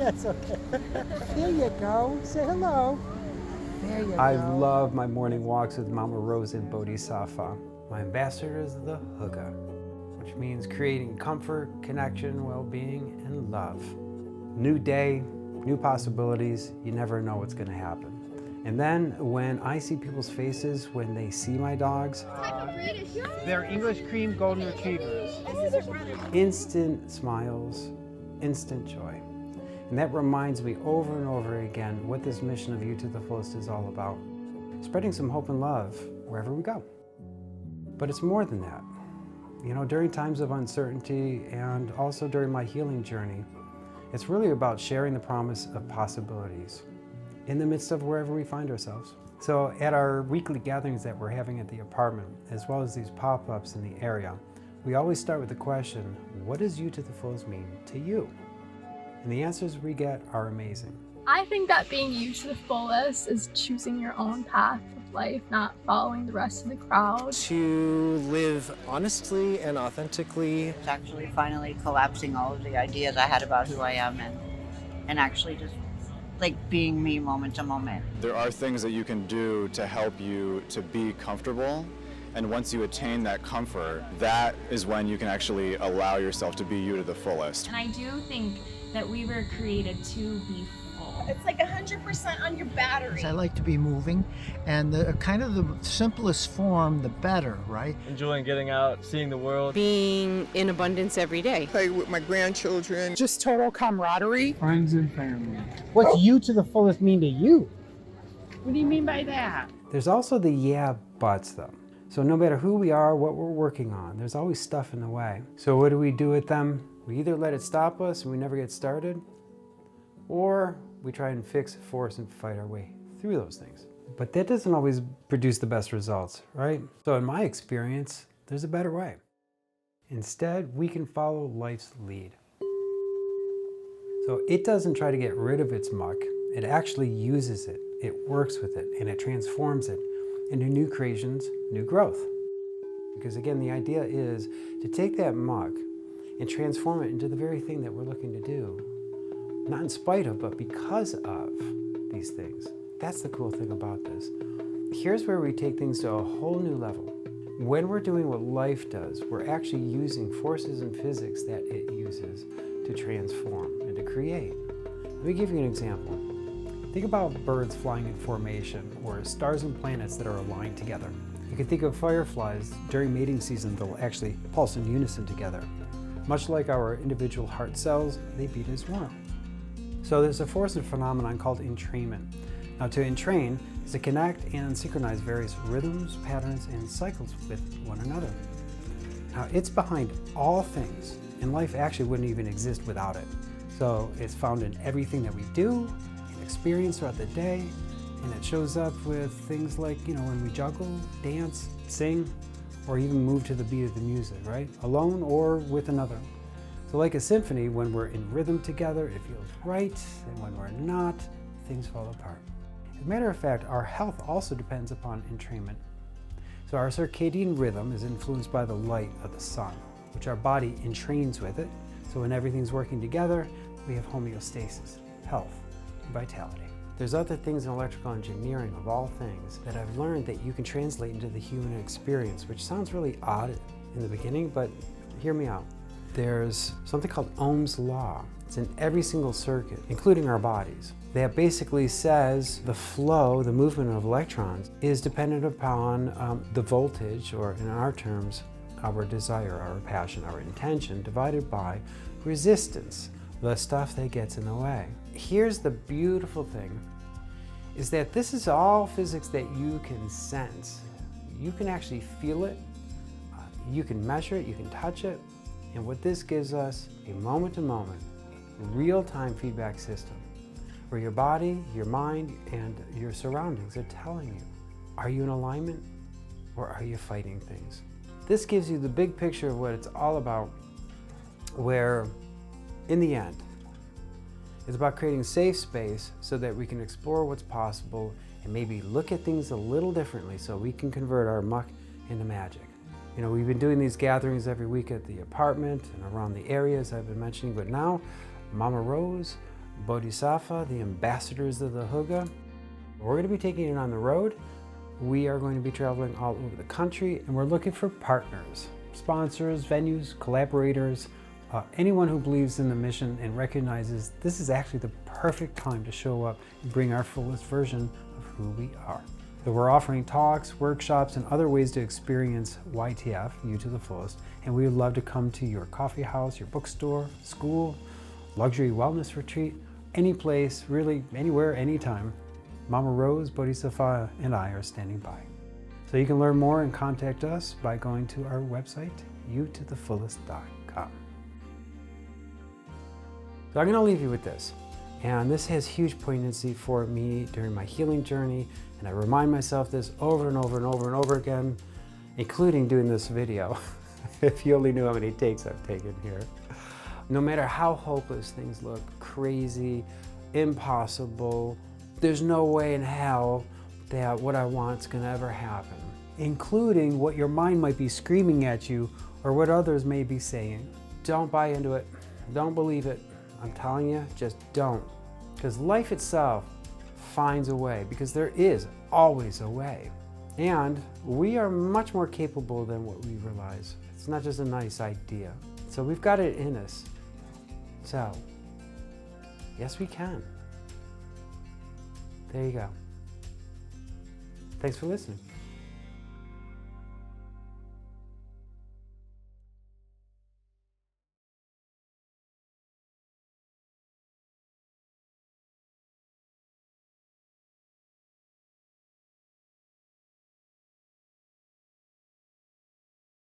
That's okay. There you go. Say hello. There you go. I love my morning walks with Mama Rose and Bodhisattva. My ambassador is the hygge, which means creating comfort, connection, well-being, and love. New day, new possibilities. You never know what's going to happen. And then when I see people's faces when they see my dogs, They're English cream golden retrievers. instant smiles, instant joy. And that reminds me over and over again what this mission of You to the Fullest is all about. Spreading some hope and love wherever we go. But it's more than that. You know, during times of uncertainty and also during my healing journey, it's really about sharing the promise of possibilities in the midst of wherever we find ourselves. So at our weekly gatherings that we're having at the apartment, as well as these pop-ups in the area, we always start with the question, what does You to the Fullest mean to you? And the answers we get are amazing. I think that being you to the fullest is choosing your own path of life, not following the rest of the crowd. To live honestly and authentically. It's actually finally collapsing all of the ideas I had about who I am and actually just like being me moment to moment. There are things that you can do to help you to be comfortable. And once you attain that comfort, that is when you can actually allow yourself to be you to the fullest. And I do think that we were created to be full. It's like 100% on your battery. I like to be moving, and the kind of the simplest form, the better, right? Enjoying getting out, seeing the world. Being in abundance every day. Play with my grandchildren. Just total camaraderie. Friends and family. What's You to the Fullest mean to you? What do you mean by that? There's also the yeah buts though. So no matter who we are, what we're working on, there's always stuff in the way. So what do we do with them? We either let it stop us and we never get started, or we try and fix, force, and fight our way through those things. But that doesn't always produce the best results, right? So in my experience, there's a better way. Instead, we can follow life's lead. So it doesn't try to get rid of its muck. It actually uses it. It works with it, and it transforms it into new creations, new growth. Because again, the idea is to take that muck and transform it into the very thing that we're looking to do. Not in spite of, but because of these things. That's the cool thing about this. Here's where we take things to a whole new level. When we're doing what life does, we're actually using forces in physics that it uses to transform and to create. Let me give you an example. Think about birds flying in formation, or stars and planets that are aligned together. You can think of fireflies during mating season, they'll actually pulse in unison together. Much like our individual heart cells, they beat as one. So there's a force and phenomenon called entrainment. Now to entrain is to connect and synchronize various rhythms, patterns, and cycles with one another. Now it's behind all things, and life actually wouldn't even exist without it. So it's found in everything that we do and experience throughout the day, and it shows up with things like, when we juggle, dance, sing, or even move to the beat of the music, right? Alone or with another. So like a symphony, when we're in rhythm together, it feels right, and when we're not, things fall apart. As a matter of fact, our health also depends upon entrainment. So our circadian rhythm is influenced by the light of the sun, which our body entrains with it. So when everything's working together, we have homeostasis, health, and vitality. There's other things in electrical engineering, of all things, that I've learned that you can translate into the human experience, which sounds really odd in the beginning, but hear me out. There's something called Ohm's law. It's in every single circuit, including our bodies. That basically says the flow, the movement of electrons, is dependent upon the voltage, or in our terms, our desire, our passion, our intention, divided by resistance, the stuff that gets in the way. Here's the beautiful thing, is that this is all physics that you can sense. You can actually feel it, you can measure it, you can touch it, and what this gives us, a moment-to-moment, real-time feedback system, where your body, your mind, and your surroundings are telling you, are you in alignment, or are you fighting things? This gives you the big picture of what it's all about, where, in the end, it's about creating a safe space so that we can explore what's possible and maybe look at things a little differently so we can convert our muck into magic. We've been doing these gatherings every week at the apartment and around the areas I've been mentioning, but now Mama Rose, Bodhisattva, the ambassadors of the Hygge. We're going to be taking it on the road. We are going to be traveling all over the country, and we're looking for partners, sponsors, venues, collaborators, anyone who believes in the mission and recognizes this is actually the perfect time to show up and bring our fullest version of who we are. So we're offering talks, workshops, and other ways to experience YTF, you to the fullest, and we would love to come to your coffee house, your bookstore, school, luxury wellness retreat, any place, really anywhere, anytime. Mama Rose, Bodhisattva, and I are standing by. So you can learn more and contact us by going to our website, youtothefullest.com. So I'm going to leave you with this. And this has huge poignancy for me during my healing journey. And I remind myself this over and over and over and over again, including doing this video. If you only knew how many takes I've taken here. No matter how hopeless things look, crazy, impossible, there's no way in hell that what I want is going to ever happen, including what your mind might be screaming at you or what others may be saying. Don't buy into it. Don't believe it. I'm telling you, just don't. Because life itself finds a way, because there is always a way. And we are much more capable than what we realize. It's not just a nice idea. So we've got it in us. So, yes, we can. There you go. Thanks for listening.